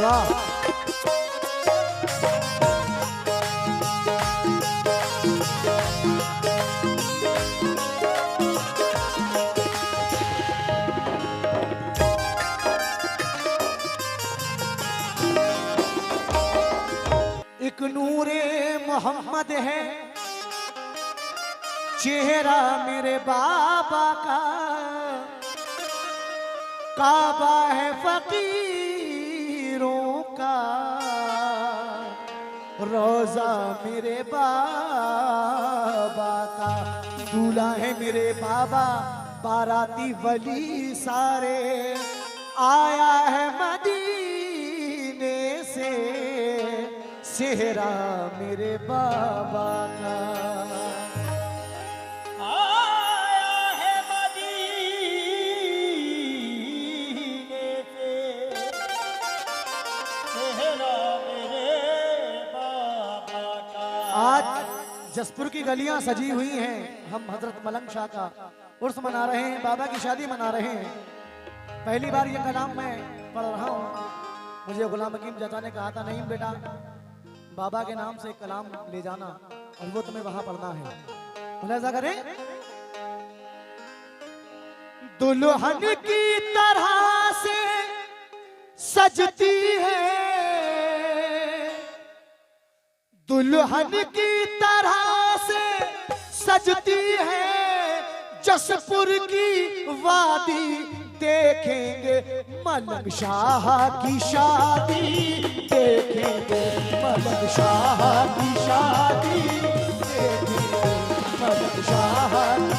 वाह। एक नूरे मोहम्मद है चेहरा मेरे बाबा का, काबा है फकीरों का, रोजा मेरे बाबा का, दूल्हा है मेरे बाबा, बाराती वली सारे, आया है मदीने से चेहरा मेरे बाबा का। आज जसपुर की गलियां सजी हुई हैं, हम हजरत मलंग शाह का उर्स मना रहे हैं, बाबा की शादी मना रहे हैं। पहली बार ये कलाम मैं पढ़ रहा हूँ। मुझे गुलाम हकीम चाचा ने कहा था, नहीं बेटा बाबा के नाम से कलाम ले जाना और वो तुम्हें वहां पढ़ना है। ऐसा करें। दुल्हन की तरह से सजती है, दुल्हन की तरह से सजती है, जसपुर की वादी देखेंगे मलंग शाह की शादी, देखेंगे मलंग शाह की शादी, देखेंगे मलंग शाह की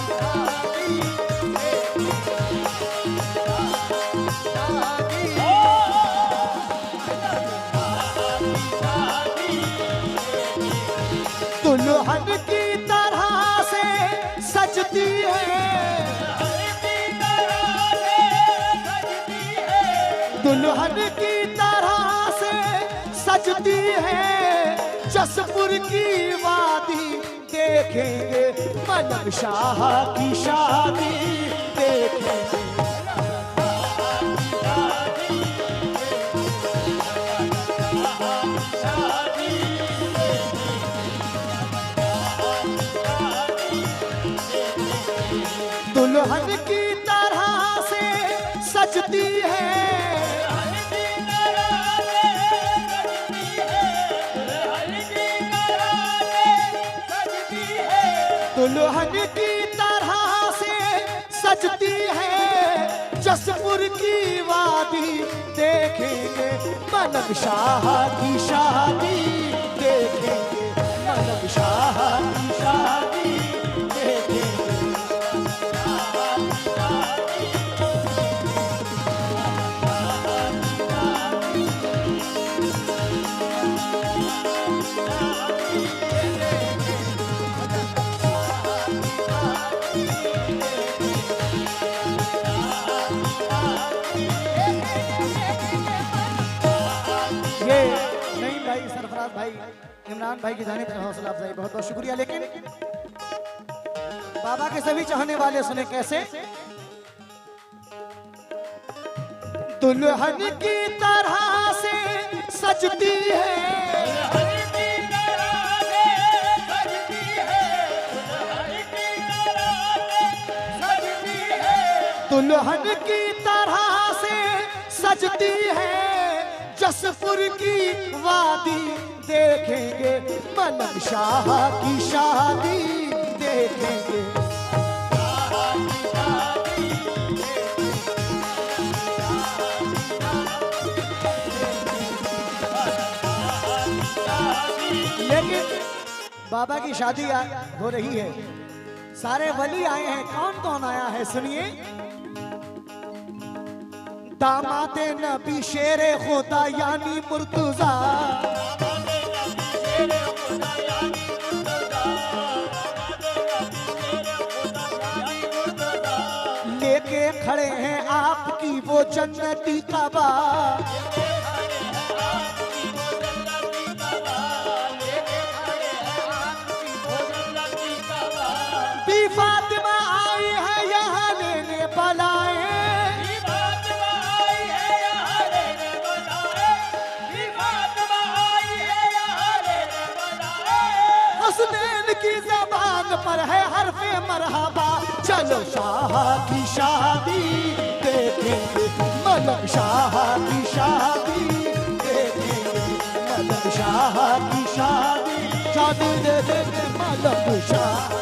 दुल्हन की तरह से सजती है, दुल्हन की तरह से सजती है, जसपुर की वादी देखेंगे मलंग शाह की शादी, देखेंगे दुल्हन की तरह से सजती है, दुल्हन की तरह से सजती है, जसपुर की वादी देखेंगे मलंग शाह की शादी, देखेंगे मलंग शाह की शादी, देखेंगे भाई इमरान भाई की जानिब से हौसला अफजाई बहुत बहुत शुक्रिया। लेकिन बाबा के सभी चाहने वाले सुने कैसे। दुल्हन की तरह से सजती है, दुल्हन की तरह से सजती है, जसपुर की वादी देखेंगे मलंग शाह की शादी, देखेंगे लेकिन बाबा की शादी हो रही है, सारे वली आए हैं। कौन कौन आया है सुनिए। दामादे नबी शेरे खुदा यानी मुर्तजा, लेके खड़े हैं आपकी वो जन्नती काबा, बी फातिमा आई है यहाँ लेने बलाए, की जबान पर है हरफे मरहबा, चलो शाह की शादी देखेंगे, मलक शाह की शादी देखेंगे, मलक शाह की शादी, शादी देखेंगे मलक शाह।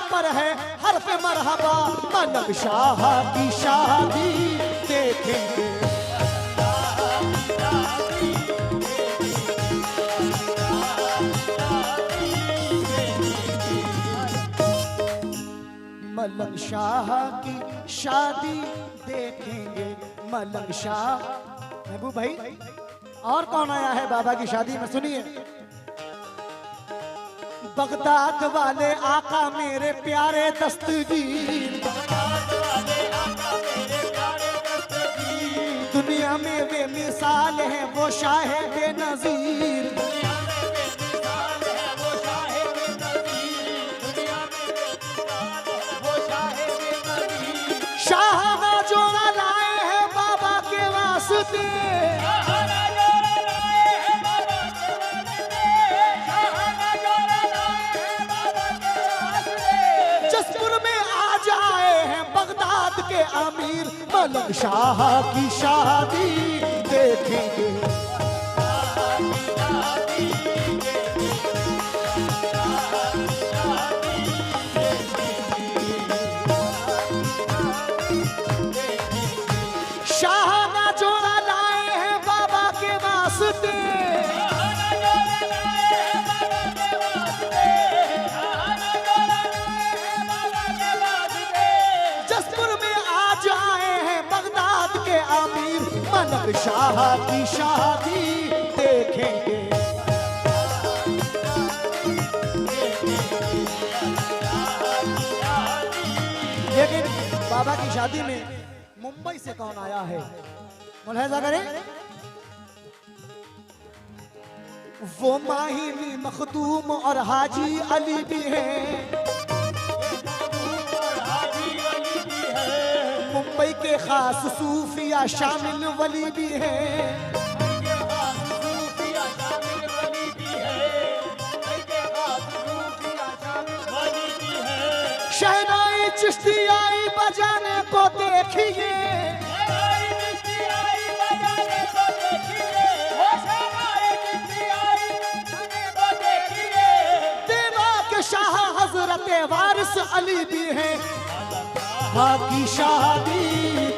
पर है हरफ मरहबा, मलक शाह की शादी देखेंगे। मलक शाह की शादी देखेंगे, मलक शाह। महबूब भाई और कौन आया है बाबा की शादी में, सुनिए। बगदाद वाले आका मेरे प्यारे दस्तगीर, दुनिया में वे मिसाल है वो शाह बेनज़ीर, शाह जो लाए हैं बाबा के वास्ते, के अमीर, मलक शाह की शादी देखेंगे। शाह ना जोड़ा लाए हैं बाबा के वास्ते, मलक शाह की शादी देखेंगे। लेकिन बाबा की शादी में मुंबई से कौन आया है, मुलाहिजा करें। वो माहिमी मखदूम और हाजी अली भी हैं, मुंबई के खास सूफिया शामिल वली भी हैं, शहनाई चिश्ती आई बजाने को देखिए, देवा के शाह हजरत वारिस अली भी हैं, की शादी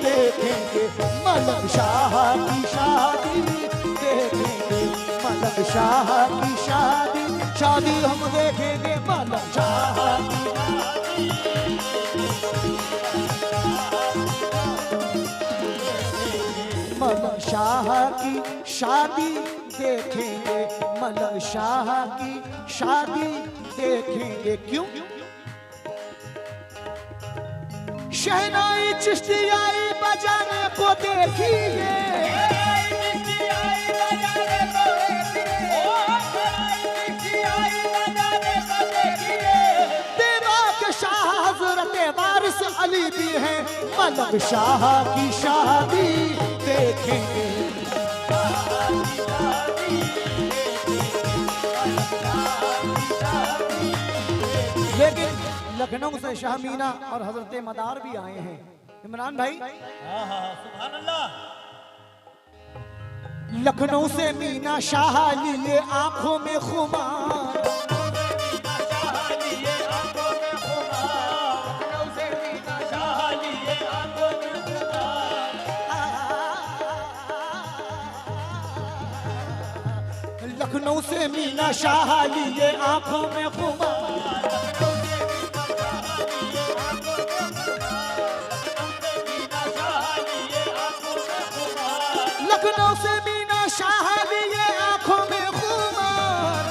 देखेंगे, मलक शाह की शादी देखेंगे, मलक शाह की शादी, शादी हम देखेंगे मलक शाह की शादी। मलक शाह की शादी देखेंगे, मलक शाह की शादी देखेंगे। क्यों? शहनाई चिश्ती आई बजाने को देखिए, देवा के शाह हजरत वारिस अली भी हैं, मलक शाह की शादी देखेंगे। लेकिन लखनऊ से शाह मीना और हजरत मदार भी आए हैं। इमरान भाई, सुभान अल्लाह। लखनऊ से मीना शाह लिए आंखों में खुमार, लखनऊ से मीना शाह लिए आंखों में खुमार, लखनऊ से मीना शाह लिए आंखों में खुमार,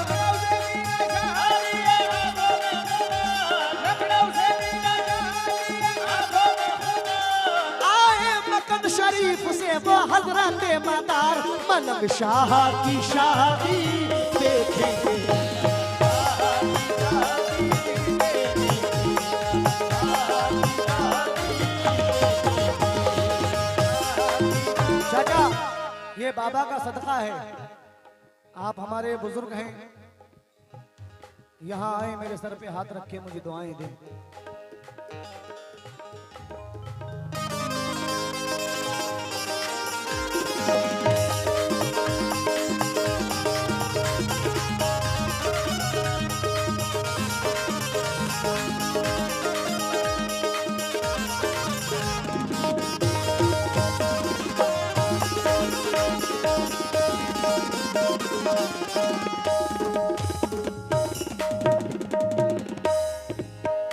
आए मक्का शरीफ से वो हजरत बुलाते मदार, मलंग शाह की शादी देखेंगे। चाचा, ये बाबा का सदका है, आप हमारे बुजुर्ग हैं, यहाँ आए मेरे सर पे हाथ रख के मुझे दुआएं दें।